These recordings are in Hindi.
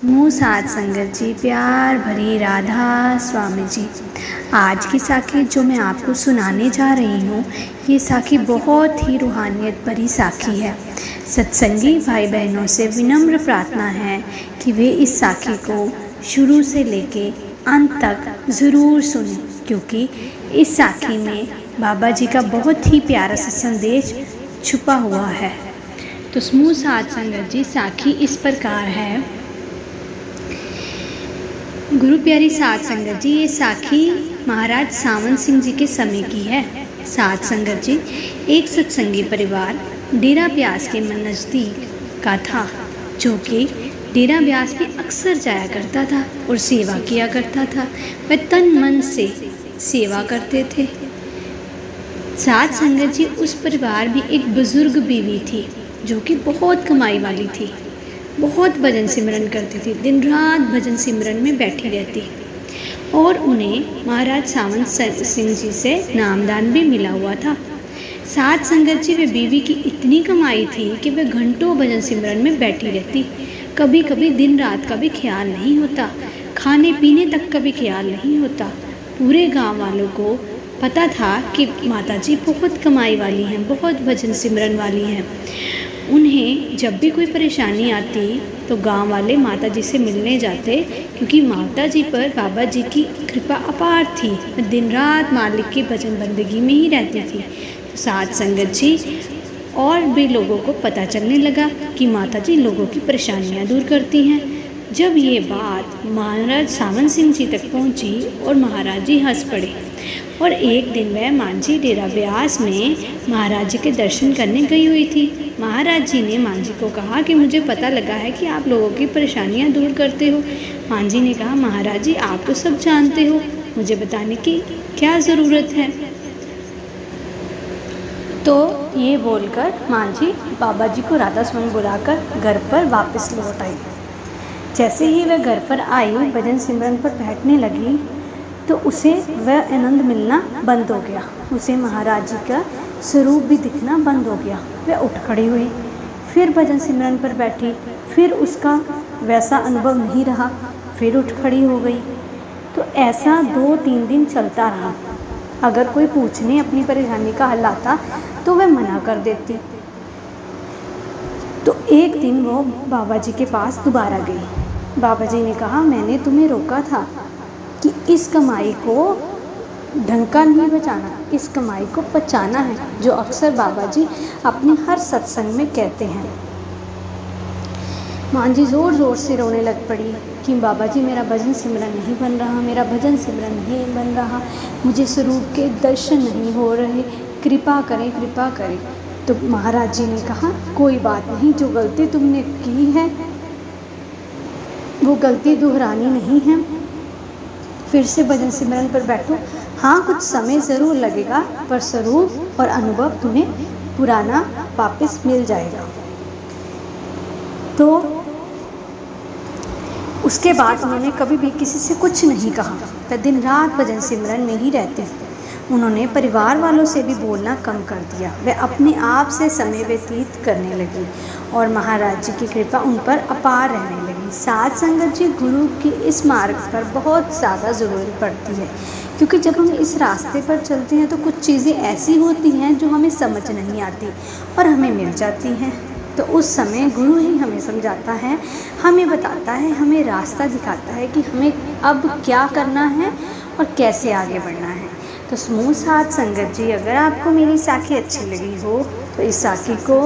मुँह साथ संगत जी, प्यार भरी राधा स्वामी जी। आज की साखी जो मैं आपको सुनाने जा रही हूँ, ये साखी बहुत ही रूहानियत भरी साखी है। सत्संगी भाई बहनों से विनम्र प्रार्थना है कि वे इस साखी को शुरू से लेके अंत तक ज़रूर सुनें, क्योंकि इस साखी में बाबा जी का बहुत ही प्यारा सा संदेश छुपा हुआ है। तो समूह साथ संगत जी, साखी इस प्रकार है। गुरु प्यारी साथ संगत जी, ये साखी महाराज सावन सिंह जी के समय की है। साथ संगत जी, एक सत्संगी परिवार डेरा ब्यास के नज़दीक का था, जो कि डेरा ब्यास में अक्सर जाया करता था और सेवा किया करता था। वह तन मन से सेवा करते थे। साथ संगत जी, उस परिवार में एक बुजुर्ग बीवी थी जो कि बहुत कमाई वाली थी, बहुत भजन सिमरन करती थी, दिन रात भजन सिमरन में बैठी रहती और उन्हें महाराज सावन सिंह जी से नामदान भी मिला हुआ था। साथ संगत जी, वे बीवी की इतनी कमाई थी कि वह घंटों भजन सिमरन में बैठी रहती। कभी कभी दिन रात का भी ख्याल नहीं होता, खाने पीने तक का भी ख्याल नहीं होता। पूरे गांव वालों को पता था कि माताजी बहुत कमाई वाली हैं, बहुत भजन सिमरन वाली हैं। उन्हें जब भी कोई परेशानी आती तो गांव वाले माता जी से मिलने जाते, क्योंकि माता जी पर बाबा जी की कृपा अपार थी। दिन रात मालिक की भजन बंदगी में ही रहती थी। तो साथ संगत जी, और भी लोगों को पता चलने लगा कि माता जी लोगों की परेशानियां दूर करती हैं। जब ये बात महाराज सावन सिंह जी तक पहुंची और महाराज जी हंस पड़े। और एक दिन वह मांझी डेरा ब्यास में महाराज जी के दर्शन करने गई हुई थी। महाराज जी ने मांझी को कहा कि मुझे पता लगा है कि आप लोगों की परेशानियां दूर करते हो। मांझी ने कहा, महाराज जी आप तो सब जानते हो, मुझे बताने की क्या ज़रूरत है। तो ये बोलकर मांझी बाबा जी को राधा स्वामी बुलाकर घर पर वापस लौट आई। जैसे ही वह घर पर आई, भजन सिमरन पर बैठने लगी तो उसे वह आनंद मिलना बंद हो गया। उसे महाराज जी का स्वरूप भी दिखना बंद हो गया। वह उठ खड़ी हुई, फिर भजन सिमरन पर बैठी, फिर उसका वैसा अनुभव नहीं रहा, फिर उठ खड़ी हो गई। तो ऐसा 2-3 दिन चलता रहा। अगर कोई पूछने अपनी परेशानी का हल आता तो वह मना कर देती। तो एक दिन वो बाबा जी के पास दोबारा गई। बाबा जी ने कहा, मैंने तुम्हें रोका था कि इस कमाई को ढंग का नहीं बचाना, इस कमाई को बचाना है, जो अक्सर बाबा जी अपने हर सत्संग में कहते हैं। मांझी ज़ोर ज़ोर से रोने लग पड़ी कि बाबा जी मेरा भजन सिमरन नहीं बन रहा, मेरा भजन सिमरन नहीं बन रहा, मुझे स्वरूप के दर्शन नहीं हो रहे, कृपा करें, कृपा करें। तो महाराज जी ने कहा, कोई बात नहीं, जो गलती तुमने की है वो गलती दोहरानी नहीं है, फिर से भजन सिमरन पर बैठो। हाँ, कुछ समय ज़रूर लगेगा, पर स्वरूप और अनुभव तुम्हें पुराना वापस मिल जाएगा। तो उसके बाद उन्होंने कभी भी किसी से कुछ नहीं कहा। वह दिन रात भजन सिमरन में ही रहते। उन्होंने परिवार वालों से भी बोलना कम कर दिया। वह अपने आप से समय व्यतीत करने लगी और महाराज जी की कृपा उन पर अपार रहने लगी। साथ संगत जी, गुरु की इस मार्ग पर बहुत ज़्यादा ज़रूरत पड़ती है, क्योंकि जब हम इस रास्ते पर चलते हैं तो कुछ चीज़ें ऐसी होती हैं जो हमें समझ नहीं आती और हमें मिल जाती हैं। तो उस समय गुरु ही हमें समझाता है, हमें बताता है, हमें रास्ता दिखाता है कि हमें अब क्या करना है और कैसे आगे बढ़ना है। तो समूह साथ संगत जी, अगर आपको मेरी साखी अच्छी लगी हो तो इस साखी को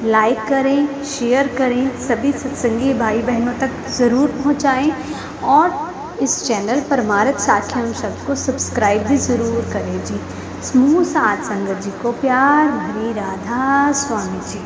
लाइक करें, शेयर करें, सभी सत्संगी भाई बहनों तक ज़रूर पहुंचाएं और इस चैनल परमार्थ साखी शब्द को सब्सक्राइब भी ज़रूर करें जी। समूह साथ संगत जी को प्यार भरी राधा स्वामी जी।